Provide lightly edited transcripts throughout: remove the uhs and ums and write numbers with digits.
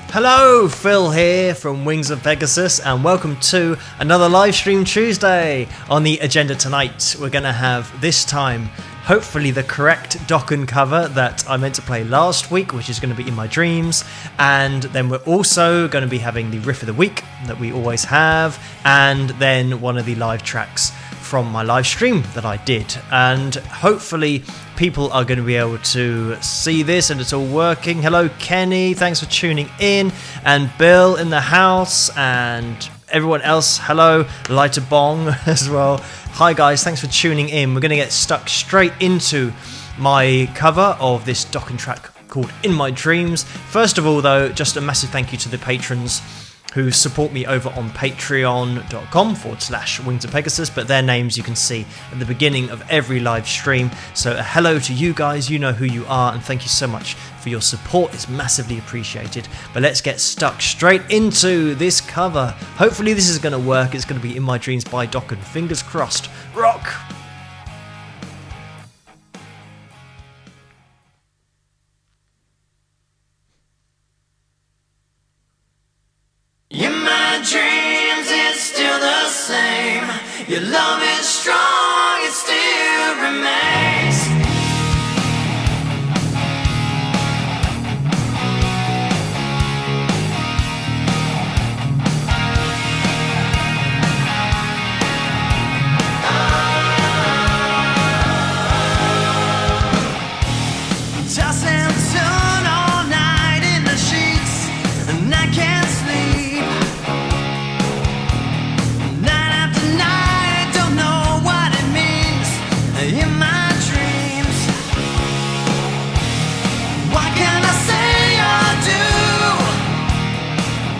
Hello, Phil here from Wings of Pegasus, and welcome to another live stream Tuesday. On the agenda tonight, we're going to have, this time, hopefully the correct Dokken cover that I meant to play last week, which is going to be In My Dreams, and then we're also going to be having the Riff of the Week that we always have, and then one of the live tracks from my live stream that I did, and hopefully people are going to be able to see this and it's all working. Hello Kenny, thanks for tuning in, and Bill in the house, and everyone else, hello, Lighter Bong as well. Hi guys, thanks for tuning in. We're going to get stuck straight into my cover of this Dokken track called In My Dreams. First of all though, just a massive thank you to the patrons who support me over on patreon.com/Wings of Pegasus, but their names you can see at the beginning of every live stream. So a hello to you guys, you know who you are, and thank you so much for your support, it's massively appreciated. But let's get stuck straight into this cover. Hopefully this is going to work. It's going to be In My Dreams by Dokken. Fingers crossed. Rock! In my dreams it's still the same. Your love is strong, it still remains. Toss and turn all night in the sheets, and I can't sleep. Night after night, I don't know what it means. In my dreams, what can I say or do?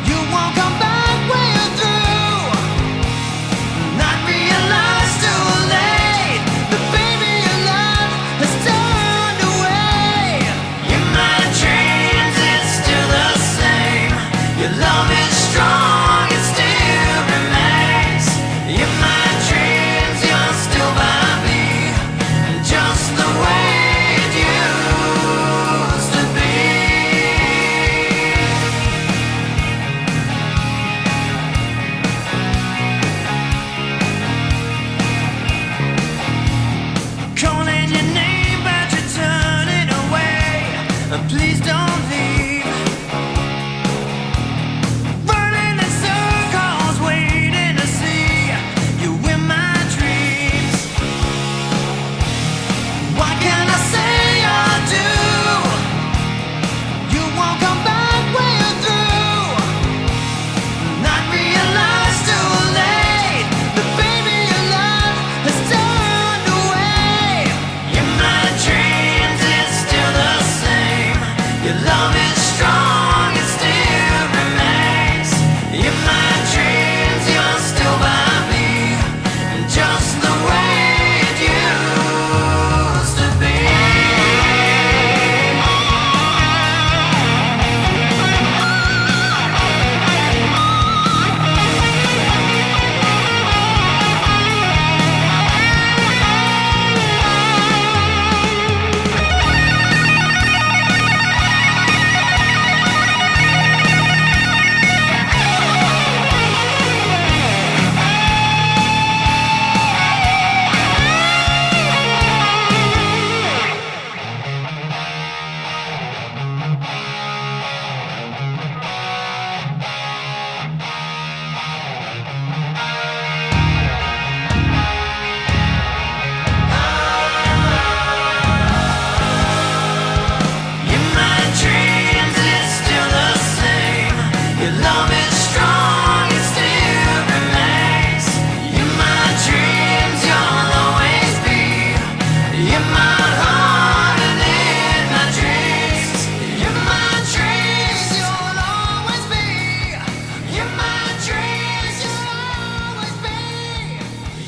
You won't come back when you're through. Not realize too late that baby your love has turned away. In my dreams it's still the same. Your love is strong, it still remains. In my dreams you're still by me, just the way it used to be. Calling your name but you're turning away. Please don't leave. Running in circles, waiting to see you in my dreams. What can I say or do? You won't come back when you're through. Not realize too late that baby your love has turned away. In my dreams it's still the same. Your love is strong, it still remains. In my dreams you're still by me, just the way it used to be. In my dreams it's still the same. Your love is strong, it still remains. In my dreams you'll always be. In my heart and in my dreams. In my dreams you'll always be. In my dreams you'll always be.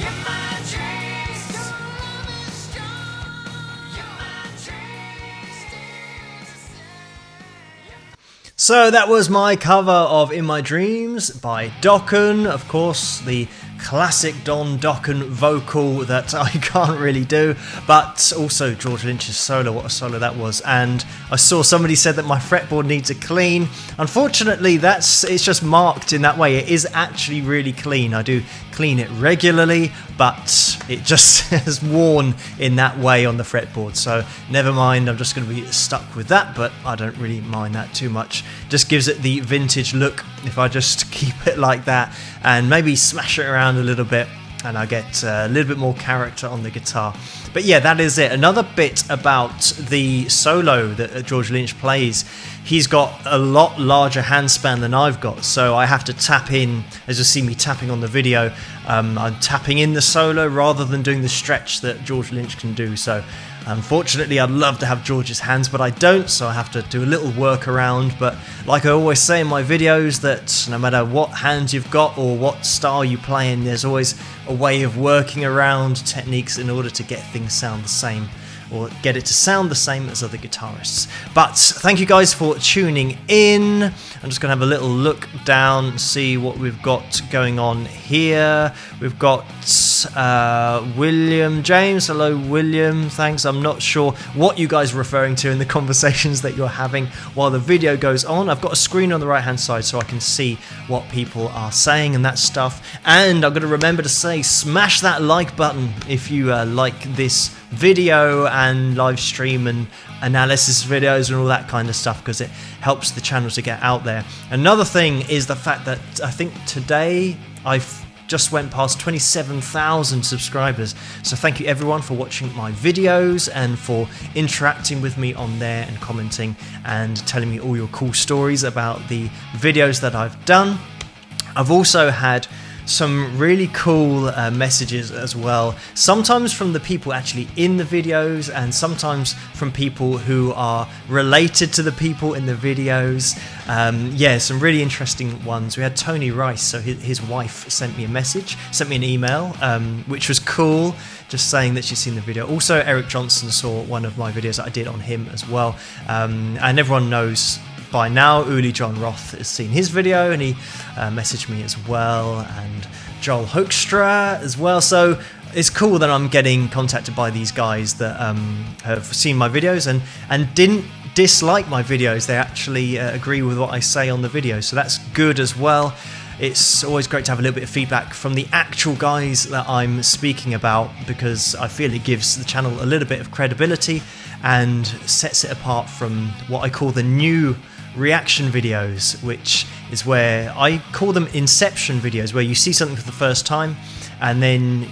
In my dreams your love is strong. In my dreams still the same. So that was my cover of In My Dreams by Dokken. Of course, the classic Don Dokken vocal that I can't really do, but also George Lynch's solo. What a solo that was. And I saw somebody said that my fretboard needs a clean. Unfortunately, it's just marked in that way. It is actually really clean. I do clean it regularly, but it just has worn in that way on the fretboard, so never mind, I'm just going to be stuck with that, but I don't really mind that too much. Just gives it the vintage look if I just keep it like that and maybe smash it around a little bit, and I get a little bit more character on the guitar. But yeah, that is it. Another bit about the solo that George Lynch plays, he's got a lot larger handspan than I've got, so I have to tap in, as you see me tapping on the video, I'm tapping in the solo rather than doing the stretch that George Lynch can do. So unfortunately, I'd love to have George's hands, but I don't, so I have to do a little workaround. But like I always say in my videos, that no matter what hands you've got or what style you play in, there's always a way of working around techniques in order to get things sound the same, or get it to sound the same as other guitarists. But thank you guys for tuning in. I'm just going to have a little look down, see what we've got going on here. We've got William James. Hello, William. Thanks. I'm not sure what you guys are referring to in the conversations that you're having while the video goes on. I've got a screen on the right-hand side so I can see what people are saying and that stuff. And I'm going to remember to say, smash that like button if you like this video and live stream and analysis videos and all that kind of stuff, because it helps the channel to get out there. Another thing is the fact that I think today I've just went past 27,000 subscribers, so thank you everyone for watching my videos and for interacting with me on there and commenting and telling me all your cool stories about the videos that I've done. I've also had some really cool messages as well, sometimes from the people actually in the videos and sometimes from people who are related to the people in the videos. Yeah, some really interesting ones. We had Tony Rice, so his wife sent me a message, sent me an email, which was cool, just saying that she's seen the video. Also, Eric Johnson saw one of my videos that I did on him as well, and everyone knows by now Uli John Roth has seen his video and he messaged me as well, and Joel Hoekstra as well. So it's cool that I'm getting contacted by these guys that have seen my videos and didn't dislike my videos. They actually agree with what I say on the video, so that's good as well. It's always great to have a little bit of feedback from the actual guys that I'm speaking about, because I feel it gives the channel a little bit of credibility and sets it apart from what I call the new reaction videos, which is where I call them inception videos, where you see something for the first time and then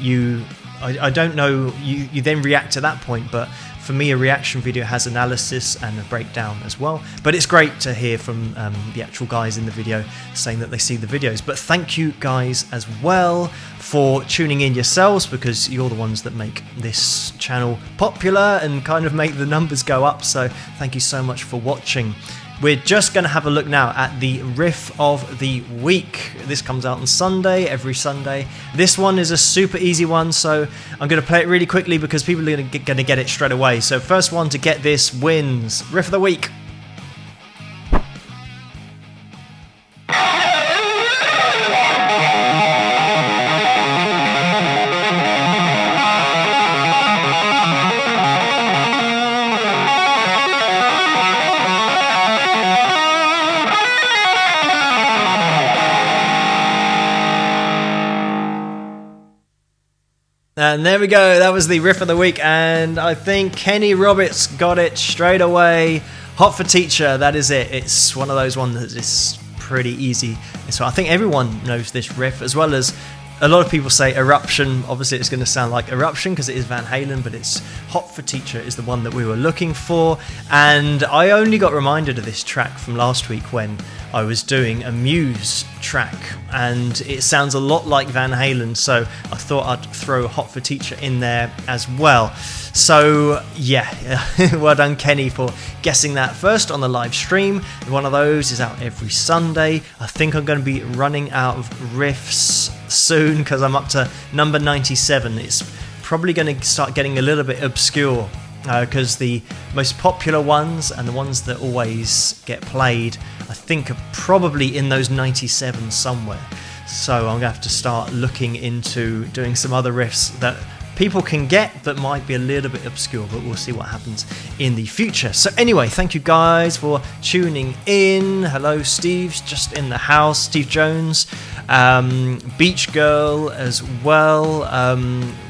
I don't know, you then react at that point. But for me, a reaction video has analysis and a breakdown as well. But it's great to hear from the actual guys in the video saying that they see the videos. But thank you guys as well for tuning in yourselves, because you're the ones that make this channel popular and kind of make the numbers go up. So thank you so much for watching. We're just going to have a look now at the riff of the week. This comes out on Sunday, every Sunday. This one is a super easy one, so I'm going to play it really quickly because people are going to get it straight away. So first one to get this wins. Riff of the week. And there we go, that was the riff of the week, and I think Kenny Roberts got it straight away. Hot for Teacher, that is it. It's one of those ones that is pretty easy. So I think everyone knows this riff, as well as a lot of people say Eruption. Obviously it's going to sound like Eruption because it is Van Halen, but it's Hot for Teacher is the one that we were looking for. And I only got reminded of this track from last week when I was doing a Muse track, and it sounds a lot like Van Halen, so I thought I'd throw Hot for Teacher in there as well. So yeah, well done Kenny for guessing that first on the live stream. One of those is out every Sunday. I think I'm going to be running out of riffs soon because I'm up to number 97. It's probably going to start getting a little bit obscure, because the most popular ones and the ones that always get played, I think, are probably in those 97 somewhere. So I'm going to have to start looking into doing some other riffs that people can get that might be a little bit obscure, but we'll see what happens in the future. So anyway, thank you guys for tuning in. Hello, Steve's just in the house. Steve Jones, Beach Girl as well.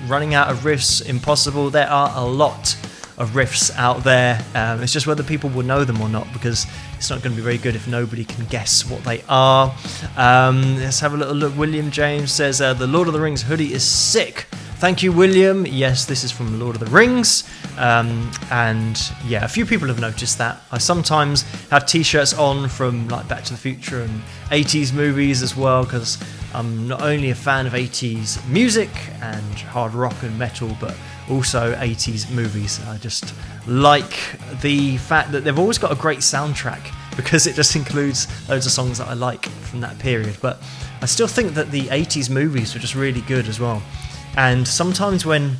Running out of riffs, impossible. There are a lot of riffs out there. It's just whether people will know them or not, because it's not going to be very good if nobody can guess what they are. Let's have a little look. William James says, the Lord of the Rings hoodie is sick. Thank you, William. Yes, this is from Lord of the Rings. And yeah, a few people have noticed that. I sometimes have t-shirts on from like Back to the Future and 80s movies as well, because I'm not only a fan of 80s music and hard rock and metal, but also 80s movies. I just like the fact that they've always got a great soundtrack, because it just includes loads of songs that I like from that period. But I still think that the 80s movies were just really good as well. And sometimes when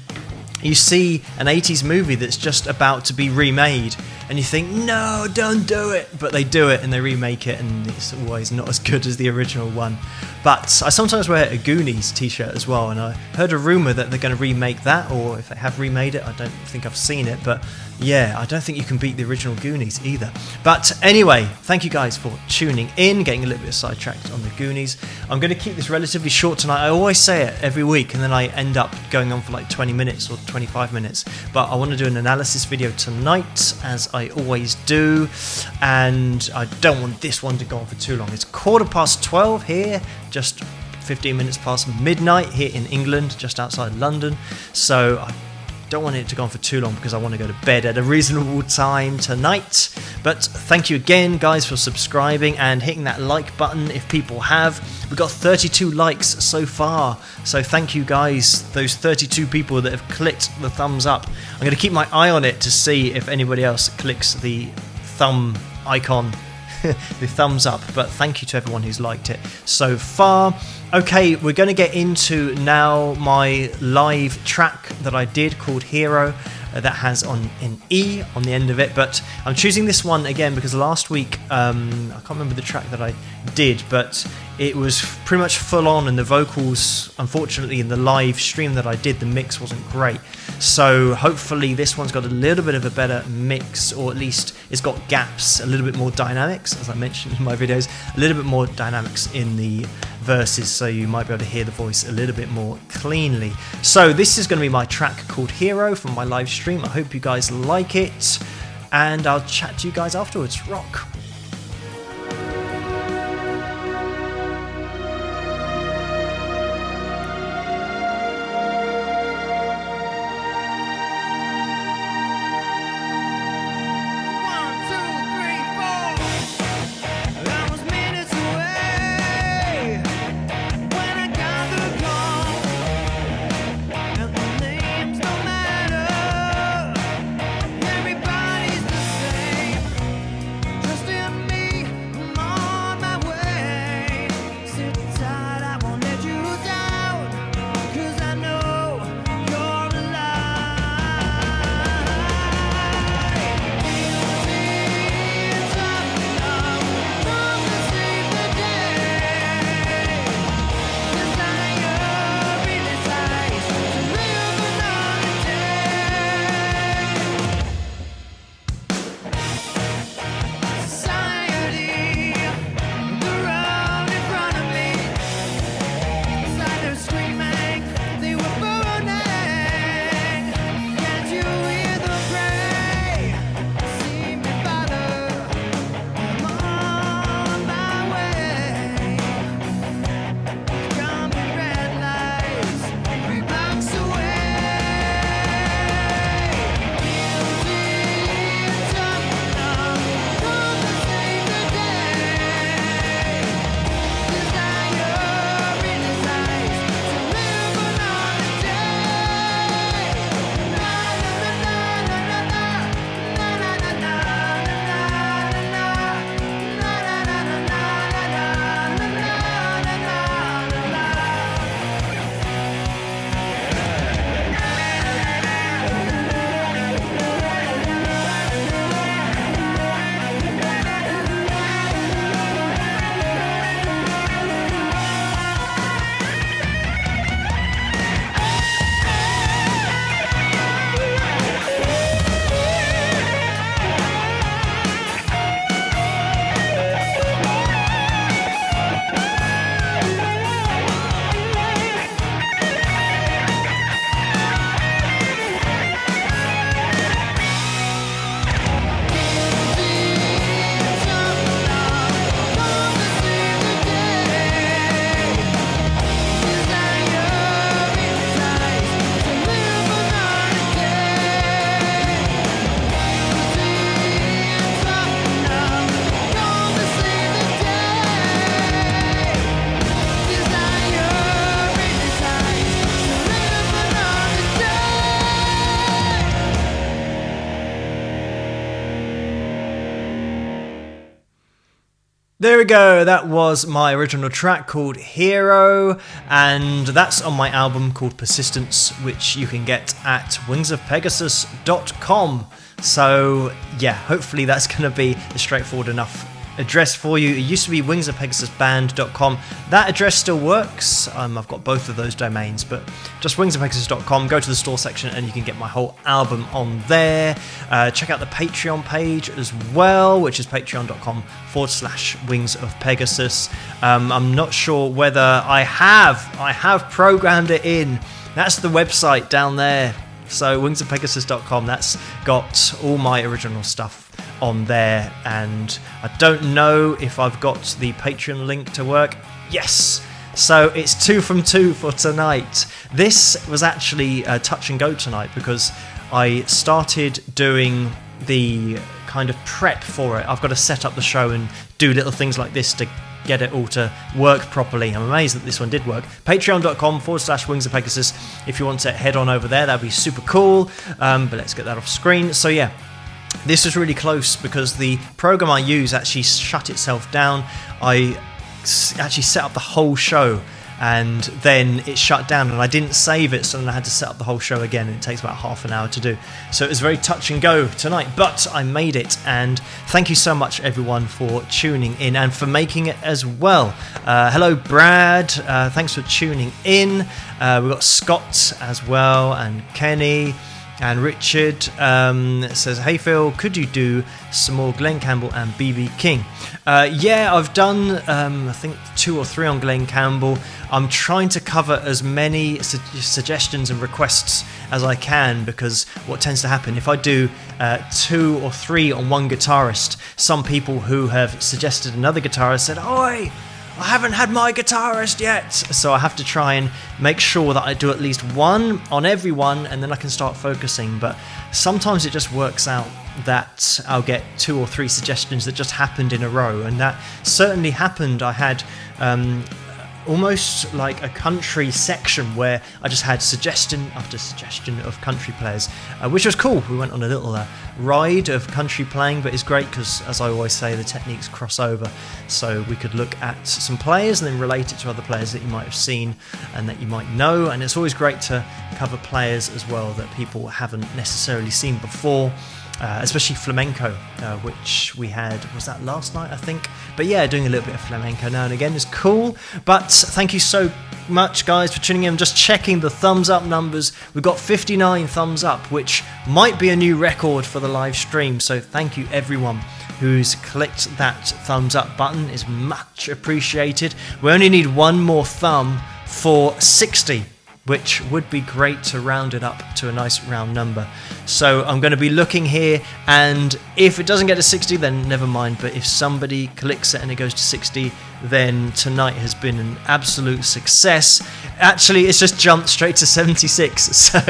you see an 80s movie that's just about to be remade and you think, no, don't do it, but they do it and they remake it, and it's always not as good as the original one. But I sometimes wear a Goonies t-shirt as well, and I heard a rumour that they're going to remake that, or if they have remade it, I don't think I've seen it, but yeah, I don't think you can beat the original Goonies either. But anyway, thank you guys for tuning in, getting a little bit sidetracked on the Goonies. I'm going to keep this relatively short tonight. I always say it every week, and then I end up going on for like 20 minutes or 25 minutes. But I want to do an analysis video tonight, as I always do, and I don't want this one to go on for too long. It's 12:15 here, just 15 minutes past midnight here in England, just outside London. So I don't want it to go on for too long, because I want to go to bed at a reasonable time tonight. But thank you again, guys, for subscribing and hitting that like button if people have. We've got 32 likes so far, so thank you guys, those 32 people that have clicked the thumbs up. I'm going to keep my eye on it to see if anybody else clicks the thumb icon, the thumbs up, but thank you to everyone who's liked it so far. Okay, we're going to get into now my live track that I did called Hero, that has an E on the end of it, but I'm choosing this one again because last week, I can't remember the track that I did, but it was pretty much full on, and the vocals, unfortunately, in the live stream that I did, the mix wasn't great. So hopefully this one's got a little bit of a better mix, or at least it's got gaps, a little bit more dynamics, as I mentioned in my videos, a little bit more dynamics in the verses, so you might be able to hear the voice a little bit more cleanly. So this is going to be my track called Hero from my live stream. I hope you guys like it, and I'll chat to you guys afterwards. Rock! Everybody's the same. There we go, that was my original track called Hero, and that's on my album called Persistence, which you can get at wingsofpegasus.com. So yeah, hopefully that's going to be a straightforward enough address for you. It used to be wingsofpegasusband.com. That address still works. I've got both of those domains, but just wingsofpegasus.com. Go to the store section and you can get my whole album on there. Check out the Patreon page as well, which is patreon.com/wingsofpegasus. I'm not sure whether I have programmed it in. That's the website down there. So wingsofpegasus.com, that's got all my original stuff on there, and I don't know if I've got the Patreon link to work. Yes, so it's 2 from 2 for tonight. This was actually touch and go tonight because I started doing the kind of prep for it. I've got to set up the show and do little things like this to get it all to work properly. I'm amazed that this one did work. Patreon.com/wingsofpegasus. If you want to head on over there, that'd be super cool. But let's get that off screen. So yeah, this was really close because the program I use actually shut itself down. I actually set up the whole show and then it shut down, and I didn't save it, so then I had to set up the whole show again, and it takes about half an hour to do. So it was very touch and go tonight, but I made it, and thank you so much everyone for tuning in and for making it as well. Hello Brad, thanks for tuning in. We've got Scott as well, and Kenny. And Richard says, hey Phil, could you do some more Glenn Campbell and BB King? Yeah, I've done, I think 2 or 3 on Glenn Campbell. I'm trying to cover as many suggestions and requests as I can, because what tends to happen, if I do 2 or 3 on one guitarist, some people who have suggested another guitarist said, oi, I haven't had my guitarist yet, so I have to try and make sure that I do at least one on everyone, and then I can start focusing. But sometimes it just works out that I'll get 2 or 3 suggestions that just happened in a row, and that certainly happened. I had almost like a country section where I just had suggestion after suggestion of country players, which was cool. We went on a little ride of country playing, but it's great because, as I always say, the techniques cross over, so we could look at some players and then relate it to other players that you might have seen and that you might know. And it's always great to cover players as well that people haven't necessarily seen before. Especially flamenco, which we had, was that last night I think? But yeah, doing a little bit of flamenco now and again is cool. But thank you so much guys for tuning in. I'm just checking the thumbs up numbers. We've got 59 thumbs up, which might be a new record for the live stream, so thank you everyone who's clicked that thumbs up button. Is much appreciated. We only need one more thumb for 60, which would be great to round it up to a nice round number. So I'm going to be looking here, and if it doesn't get to 60, then never mind. But if somebody clicks it and it goes to 60, then tonight has been an absolute success. Actually, it's just jumped straight to 76. So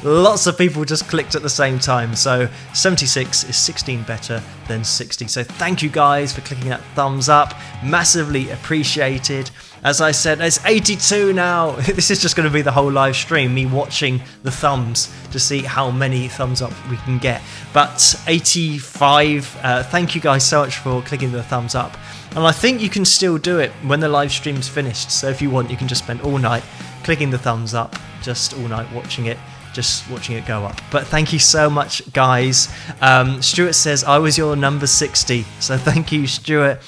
lots of people just clicked at the same time. So 76 is 16 better than 60. So thank you guys for clicking that thumbs up. Massively appreciated. As I said, it's 82 now. This is just going to be the whole live stream, me watching the thumbs to see how many thumbs up we can get. But 85, thank you guys so much for clicking the thumbs up. And I think you can still do it when the live stream's finished. So if you want, you can just spend all night clicking the thumbs up, just all night watching it. Just watching it go up. But thank you so much guys. Stuart says I was your number 60, so thank you Stuart.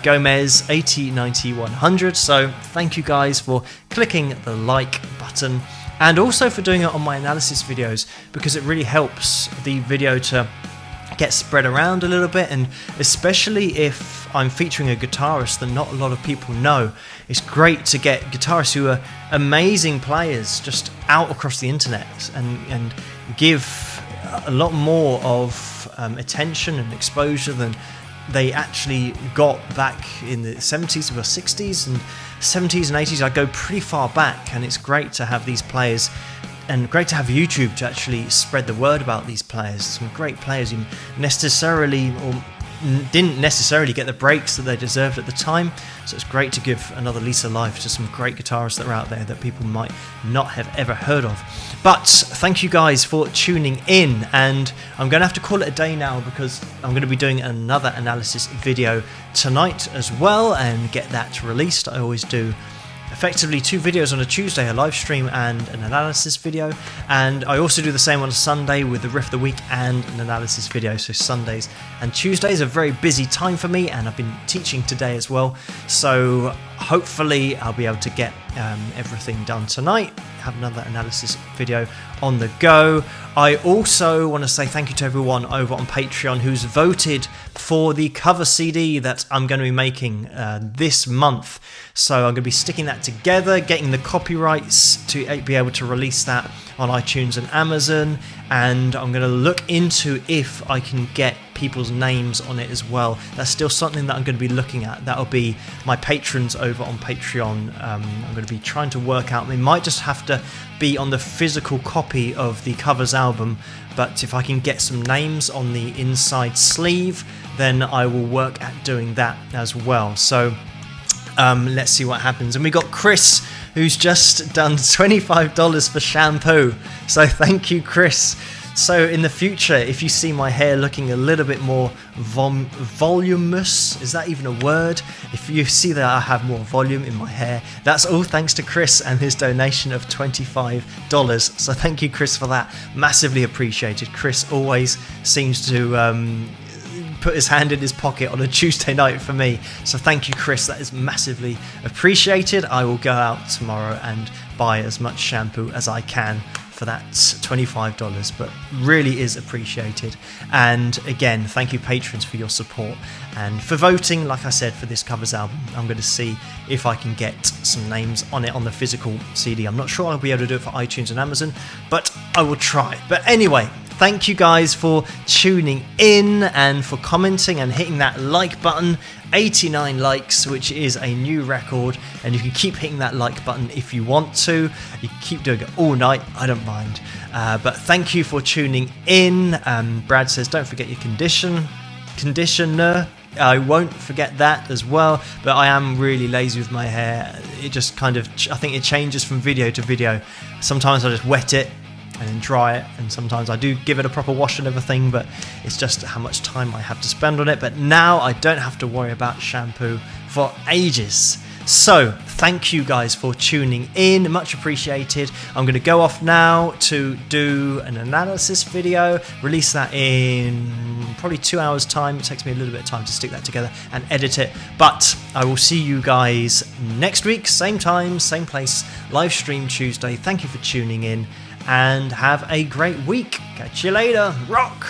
Gomez 80 90 100, so thank you guys for clicking the like button, and also for doing it on my analysis videos, because it really helps the video to get spread around a little bit, and especially if I'm featuring a guitarist that not a lot of people know, it's great to get guitarists who are amazing players just out across the internet and give a lot more of attention and exposure than they actually got back in the 70s or 60s and 70s and 80s. I go pretty far back, and it's great to have these players, and great to have YouTube to actually spread the word about these players. Some great players you necessarily, or didn't necessarily get the breaks that they deserved at the time. So it's great to give another lease of life to some great guitarists that are out there that people might not have ever heard of. But thank you guys for tuning in, and I'm going to have to call it a day now because I'm going to be doing another analysis video tonight as well and get that released. I always do effectively 2 videos on a Tuesday, a live stream and an analysis video, and I also do the same on a Sunday with the Riff of the Week and an analysis video. So Sundays and Tuesdays are a very busy time for me, and I've been teaching today as well, so hopefully I'll be able to get everything done tonight, have another analysis video on the go. I also want to say thank you to everyone over on Patreon who's voted for the cover CD that I'm going to be making this month. So I'm going to be sticking that together, getting the copyrights to be able to release that on iTunes and Amazon, and I'm going to look into if I can get people's names on it as well. That's still something that I'm going to be looking at. That'll be my patrons over on Patreon. I'm going to be trying to work out. They might just have to be on the physical copy of the covers album, but if I can get some names on the inside sleeve, then I will work at doing that as well. So let's see what happens. And we got Chris, who's just done $25 for shampoo. So thank you, Chris. So in the future, if you see my hair looking a little bit more voluminous, is that even a word? If you see that I have more volume in my hair, that's all thanks to Chris and his donation of $25. So thank you, Chris, for that. Massively appreciated. Chris always seems to put his hand in his pocket on a Tuesday night for me. So thank you, Chris. That is massively appreciated. I will go out tomorrow and buy as much shampoo as I can for that $25, but really is appreciated. And again, thank you, patrons, for your support and for voting. Like I said, for this covers album, I'm going to see if I can get some names on it on the physical CD. I'm not sure I'll be able to do it for iTunes and Amazon, but I will try. But anyway, thank you guys for tuning in and for commenting and hitting that like button. 89 likes, which is a new record, and you can keep hitting that like button if you want to. You can keep doing it all night, I don't mind. But thank you for tuning in. Brad says don't forget your conditioner. I won't forget that as well, but I am really lazy with my hair. It just kind of, I think it changes from video to video. Sometimes I just wet it and then dry it, and sometimes I do give it a proper wash and everything, but it's just how much time I have to spend on it. But now I don't have to worry about shampoo for ages. So thank you guys for tuning in, much appreciated. I'm going to go off now to do an analysis video, release that in probably 2 hours time. It takes me a little bit of time to stick that together and edit it, but I will see you guys next week, same time, same place, live stream Tuesday. Thank you for tuning in and have a great week. Catch you later. Rock!